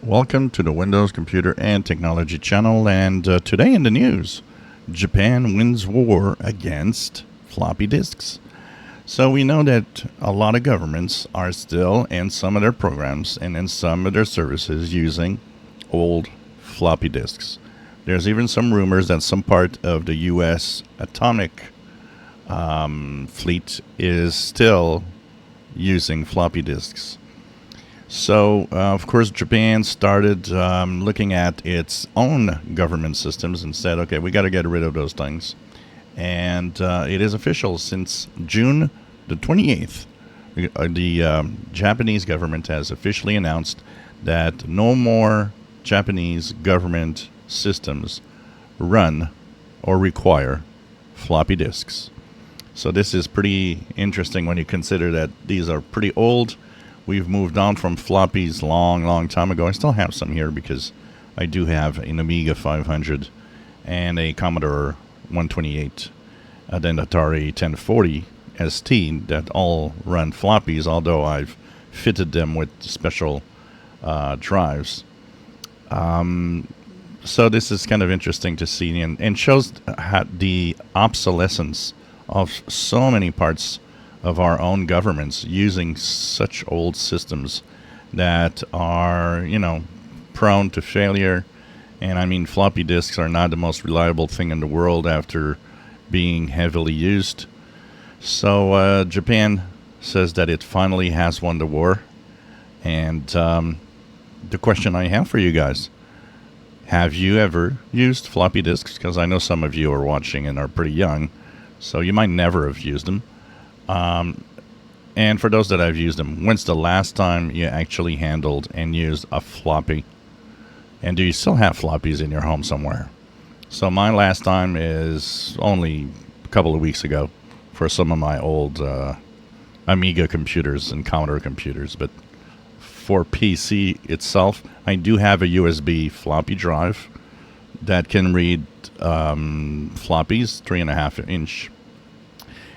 Welcome to the Windows Computer and Technology channel, and today in the news, Japan wins war against floppy disks. So we know that a lot of governments are still in some of their programs and in some of their services using old floppy disks. There's even some rumors that some part of the U.S. atomic fleet is still using floppy disks. So, of course, Japan started looking at its own government systems and said, okay, we got to get rid of those things. And it is official since June the 28th. The Japanese government has officially announced that no more Japanese government systems run or require floppy disks. So this is pretty interesting when you consider that these are pretty old. We've moved on from floppies long time ago. I still have some here because I do have an Amiga 500 and a Commodore 128, and an Atari 1040 ST that all run floppies, although I've fitted them with special drives. So this is kind of interesting to see and shows the obsolescence of so many parts of our own governments using such old systems that are, prone to failure. And I mean, floppy disks are not the most reliable thing in the world after being heavily used. So Japan says that it finally has won the war. And the question I have for you guys, have you ever used floppy disks? Because I know some of you are watching and are pretty young, so you might never have used them. And for those that have used them, when's the last time you actually handled and used a floppy? And do you still have floppies in your home somewhere? So my last time is only a couple of weeks ago for some of my old Amiga computers and Commodore computers. But for PC itself, I do have a USB floppy drive that can read floppies, 3.5-inch.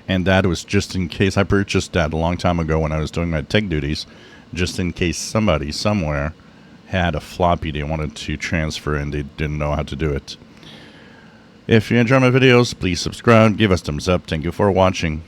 And that was just in case. I purchased that a long time ago when I was doing my tech duties, just in case somebody somewhere had a floppy they wanted to transfer and they didn't know how to do it. If you enjoy my videos, please subscribe, give us thumbs up. Thank you for watching.